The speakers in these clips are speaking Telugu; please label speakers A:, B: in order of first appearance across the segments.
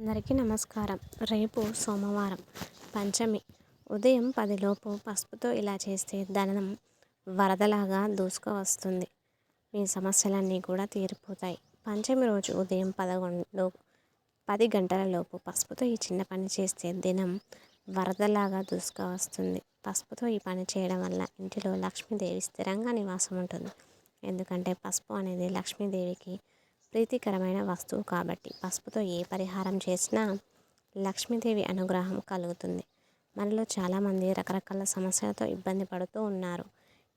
A: అందరికీ నమస్కారం. రేపు సోమవారం పంచమి. ఉదయం 10 లోపు పసుపుతో ఇలా చేస్తే ధనం వరదలాగా దూసుకువస్తుంది. మీ సమస్యలన్నీ కూడా తీరిపోతాయి. పంచమి రోజు ఉదయం 10 గంటల లోపు పసుపుతో ఈ చిన్న పని చేస్తే దినం వరదలాగా దూసుకువస్తుంది. పసుపుతో ఈ పని చేయడం వల్ల ఇంటిలో లక్ష్మీదేవి స్థిరంగా నివాసం ఉంటుంది. ఎందుకంటే పసుపు అనేది లక్ష్మీదేవికి ప్రీతికరమైన వస్తువు కాబట్టి పసుపుతో ఏ పరిహారం చేసినా లక్ష్మీదేవి అనుగ్రహం కలుగుతుంది. మనలో చాలామంది రకరకాల సమస్యలతో ఇబ్బంది పడుతూ ఉన్నారు.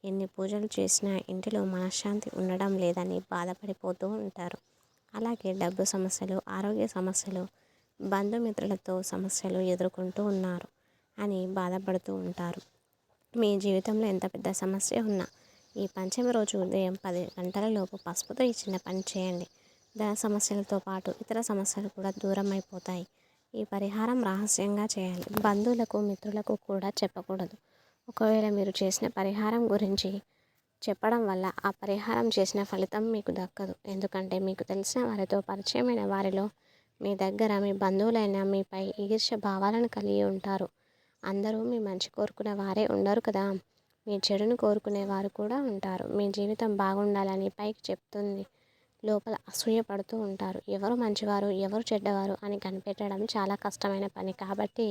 A: ఎన్ని పూజలు చేసినా ఇంటిలో మనశ్శాంతి ఉండడం లేదని బాధపడిపోతూ ఉంటారు. అలాగే డబ్బు సమస్యలు, ఆరోగ్య సమస్యలు, బంధుమిత్రులతో సమస్యలు ఎదుర్కొంటూ ఉన్నారు అని బాధపడుతూ ఉంటారు. మీ జీవితంలో ఎంత పెద్ద సమస్య ఉన్నా ఈ పంచమి రోజు ఉదయం 10 గంటల లోపు పసుపుతో ఈ చిన్న పని చేయండి. ధన సమస్యలతో పాటు ఇతర సమస్యలు కూడా దూరం అయిపోతాయి. ఈ పరిహారం రహస్యంగా చేయాలి. బంధువులకు, మిత్రులకు కూడా చెప్పకూడదు. ఒకవేళ మీరు చేసిన పరిహారం గురించి చెప్పడం వల్ల ఆ పరిహారం చేసిన ఫలితం మీకు దక్కదు. ఎందుకంటే మీకు తెలిసిన వారితో, పరిచయమైన వారిలో, మీ దగ్గర మీ బంధువులైన మీపై ఈర్ష్య భావాలను కలిగి ఉంటారు. అందరూ మీ మంచి కోరుకునే వారే ఉండరు కదా. మీ చెడును కోరుకునే వారు కూడా ఉంటారు. మీ జీవితం బాగుండాలని పైకి చెప్తుంది, లోపల అసూయ పడుతూ ఉంటారు. ఎవరు మంచివారు, ఎవరు చెడ్డవారు అని కనిపెట్టడం చాలా కష్టమైన పని. కాబట్టి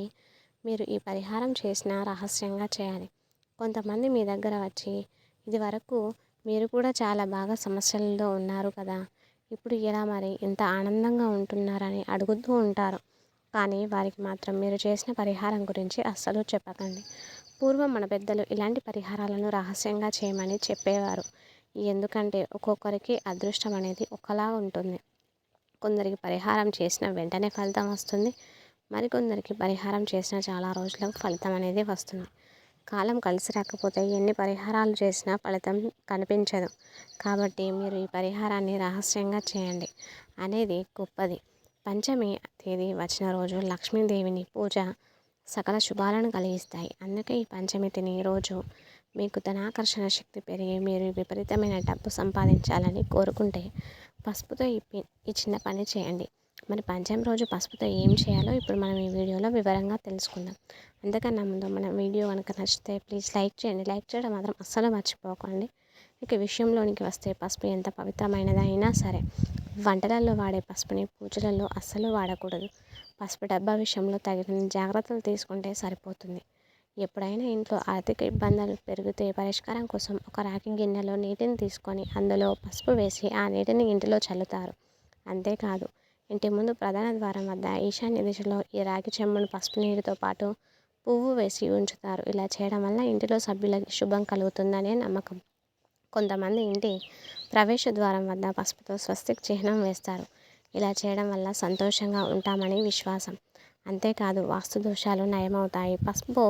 A: మీరు ఈ పరిహారం చేసినా రహస్యంగా చేయాలి. కొంతమంది మీ దగ్గర వచ్చి ఇది వరకు మీరు కూడా చాలా బాగా సమస్యలలో ఉన్నారు కదా, ఇప్పుడు ఎలా మరి ఇంత ఆనందంగా ఉంటున్నారని అడుగుతూ ఉంటారు. కానీ వారికి మాత్రం మీరు చేసిన పరిహారం గురించి అస్సలు చెప్పకండి. పూర్వం మన పెద్దలు ఇలాంటి పరిహారాలను రహస్యంగా చేయమని చెప్పేవారు. ఎందుకంటే ఒక్కొక్కరికి అదృష్టం అనేది ఒకలా ఉంటుంది. కొందరికి పరిహారం చేసిన వెంటనే ఫలితం వస్తుంది. మరికొందరికి పరిహారం చేసిన చాలా రోజులకు ఫలితం అనేది వస్తుంది. కాలం కలిసి రాకపోతే ఎన్ని పరిహారాలు చేసినా ఫలితం కనిపించదు. కాబట్టి మీరు ఈ పరిహారాన్ని రహస్యంగా చేయండి అనేది గొప్పది. పంచమి తేదీ వచ్చిన రోజు లక్ష్మీదేవిని పూజ సకల శుభాలను కలిగిస్తాయి. అందుకే ఈ పంచమి తిని రోజు మీకు ధనాకర్షణ శక్తి పెరిగి మీరు విపరీతమైన డబ్బు సంపాదించాలని కోరుకుంటే పసుపుతో ఈ చిన్న పని చేయండి. మరి పంచమి రోజు పసుపుతో ఏం చేయాలో ఇప్పుడు మనం ఈ వీడియోలో వివరంగా తెలుసుకుందాం. అంతకన్నా ముందు మన వీడియో కనుక నచ్చితే ప్లీజ్ లైక్ చేయండి. లైక్ చేయడం మాత్రం అస్సలు మర్చిపోకండి. ఇక విషయంలోనికి వస్తే పసుపు ఎంత పవిత్రమైనదైనా సరే వంటలలో వాడే పసుపుని పూజలలో అస్సలు వాడకూడదు. పసుపు డబ్బా విషయంలో తగిన జాగ్రత్తలు తీసుకుంటే సరిపోతుంది. ఎప్పుడైనా ఇంట్లో ఆర్థిక ఇబ్బందులు పెరిగితే పరిష్కారం కోసం ఒక రాగి గిన్నెలో నీటిని తీసుకొని అందులో పసుపు వేసి ఆ నీటిని ఇంటిలో చల్లుతారు. అంతేకాదు ఇంటి ముందు ప్రధాన ద్వారం వద్ద ఈశాన్య దిశలో ఈ రాగి చెంబును పసుపు నీటితో పాటు పువ్వు వేసి ఉంచుతారు. ఇలా చేయడం వల్ల ఇంటిలో సభ్యులకి శుభం కలుగుతుందనే నమ్మకం. కొంతమంది ఇంటి ప్రవేశ ద్వారం వద్ద పసుపుతో స్వస్తిక్ చిహ్నం వేస్తారు. ఇలా చేయడం వల్ల సంతోషంగా ఉంటామని విశ్వాసం. అంతేకాదు వాస్తు దోషాలు నయమవుతాయి. పసుపు,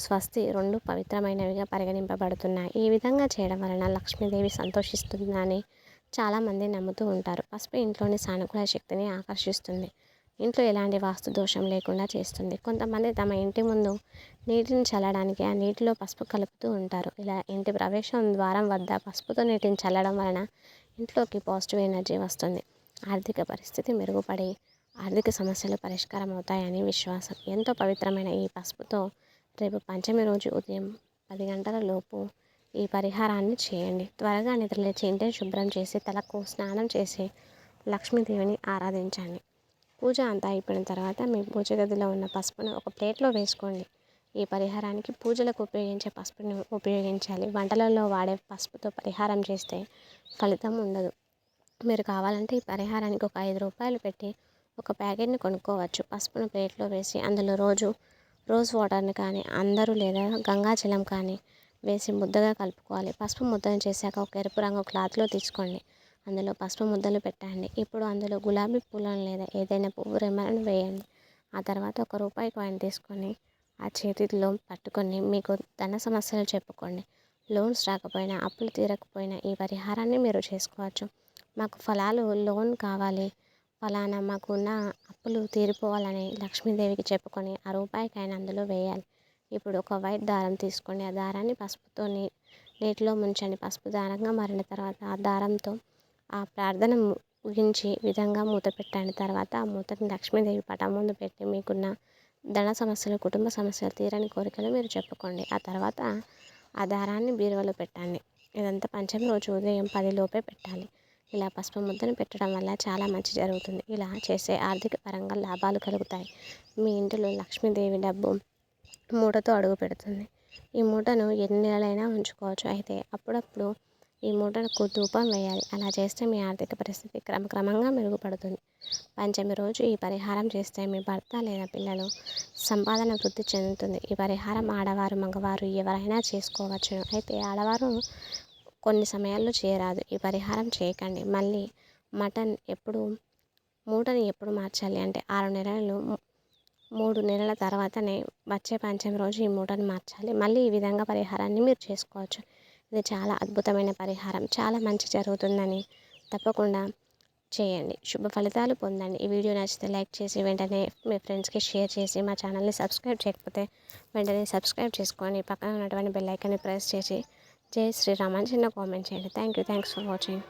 A: స్వస్తి రెండు పవిత్రమైనవిగా పరిగణింపబడుతున్నాయి. ఈ విధంగా చేయడం వలన లక్ష్మీదేవి సంతోషిస్తుందని చాలామంది నమ్ముతూ ఉంటారు. పసుపు ఇంట్లోని సానుకూల శక్తిని ఆకర్షిస్తుంది. ఇంట్లో ఎలాంటి వాస్తు దోషం లేకుండా చేస్తుంది. కొంతమంది తమ ఇంటి ముందు నీటిని చల్లడానికి ఆ నీటిలో పసుపు కలుపుతూ ఉంటారు. ఇలా ఇంటి ప్రవేశం ద్వారం వద్ద పసుపుతో నీటిని చల్లడం వలన ఇంట్లోకి పాజిటివ్ ఎనర్జీ వస్తుంది. ఆర్థిక పరిస్థితి మెరుగుపడి ఆర్థిక సమస్యలు పరిష్కారం అవుతాయని విశ్వాసం. ఎంతో పవిత్రమైన ఈ పసుపుతో రేపు పంచమి రోజు ఉదయం 10 గంటల లోపు ఈ పరిహారాన్ని చేయండి. త్వరగా నిద్రలేచి ఇంటిని శుభ్రం చేసి తలకు స్నానం చేసి లక్ష్మీదేవిని ఆరాధించండి. పూజ అంతా అయిపోయిన తర్వాత మీ పూజ గదిలో ఉన్న పసుపును ఒక ప్లేట్లో వేసుకోండి. ఈ పరిహారానికి పూజలకు ఉపయోగించే పసుపును ఉపయోగించాలి. వంటలలో వాడే పసుపుతో పరిహారం చేస్తే ఫలితం ఉండదు. మీరు కావాలంటే ఈ పరిహారానికి ఒక 5 రూపాయలు పెట్టి ఒక ప్యాకెట్ని కొనుక్కోవచ్చు. పసుపును ప్లేట్లో వేసి అందులో రోజ్ వాటర్ని కానీ అందరూ లేదా గంగాజలం కానీ వేసి ముద్దగా కలుపుకోవాలి. పసుపు ముద్దను చేశాక ఒక ఎరుపు రంగు క్లాత్లో తీసుకోండి. అందులో పసుపు ముద్దలు పెట్టండి. ఇప్పుడు అందులో గులాబీ పూలను లేదా ఏదైనా పువ్వు రెమ్మలను వేయండి. ఆ తర్వాత ఒక రూపాయి కాయిన్ తీసుకొని ఆ చేతిలో పట్టుకొని మీకు ధన సమస్యలు చెప్పుకోండి. లోన్స్ రాకపోయినా, అప్పులు తీరకపోయినా ఈ పరిహారాన్ని మీరు చేసుకోవచ్చు. మాకు ఫలాలు లోన్ కావాలి, ఫలానా మాకున్న అప్పులు తీరిపోవాలని లక్ష్మీదేవికి చెప్పుకొని ఆ రూపాయి కాయిన్ అందులో వేయాలి. ఇప్పుడు ఒక వైట్ దారం తీసుకోండి. ఆ దారాన్ని పసుపుతో నీటిలో ముంచండి. పసుపు దారంగా మారిన తర్వాత ఆ దారంతో ఆ ప్రార్థన ఊహించి విధంగా మూత పెట్టండి. తర్వాత ఆ మూతని లక్ష్మీదేవి పటం ముందు పెట్టి మీకున్న ధన సమస్యలు, కుటుంబ సమస్యలు, తీరని కోరికలు మీరు చెప్పుకోండి. ఆ తర్వాత ఆ దారాన్ని బీరువాలో పెట్టండి. ఇదంతా పంచమి రోజు ఉదయం 10 లోపే పెట్టాలి. ఇలా పసుపు ముద్దను పెట్టడం వల్ల చాలా మంచి జరుగుతుంది. ఇలా చేసే ఆర్థిక పరంగా లాభాలు కలుగుతాయి. మీ ఇంటిలో లక్ష్మీదేవి డబ్బు మూటతో అడుగు పెడుతుంది. ఈ మూటను ఎన్ని నెలలైనా ఉంచుకోవచ్చు. అయితే అప్పుడప్పుడు ఈ మూటకు ధూపం వేయాలి. అలా చేస్తే మీ ఆర్థిక పరిస్థితి క్రమక్రమంగా మెరుగుపడుతుంది. పంచమి రోజు ఈ పరిహారం చేస్తే మీ భర్త లేదా పిల్లలు సంపాదన వృద్ధి చెందుతుంది. ఈ పరిహారం ఆడవారు, మగవారు ఎవరైనా చేసుకోవచ్చును. అయితే ఆడవారు కొన్ని సమయాల్లో చేయరాదు. ఈ పరిహారం చేయకండి. మళ్ళీ మూటని ఎప్పుడు మార్చాలి అంటే 6 నెలలు 3 నెలల తర్వాతనే వచ్చే పంచమి రోజు ఈ మూటను మార్చాలి. మళ్ళీ ఈ విధంగా పరిహారాన్ని మీరు చేసుకోవచ్చు. ఇది చాలా అద్భుతమైన పరిహారం. చాలా మంచి జరుగుతుందని తప్పకుండా చేయండి. శుభ ఫలితాలు పొందండి. ఈ వీడియో నచ్చితే లైక్ చేసి వెంటనే మీ ఫ్రెండ్స్కి షేర్ చేసి మా ఛానల్ని సబ్స్క్రైబ్ చేయకపోతే వెంటనే సబ్స్క్రైబ్ చేసుకొని పక్కన ఉన్నటువంటి బెల్ ఐకాన్ని ప్రెస్ చేసి జై శ్రీరామ్ అని చిన్న కామెంట్ చేయండి. Thanks for watching.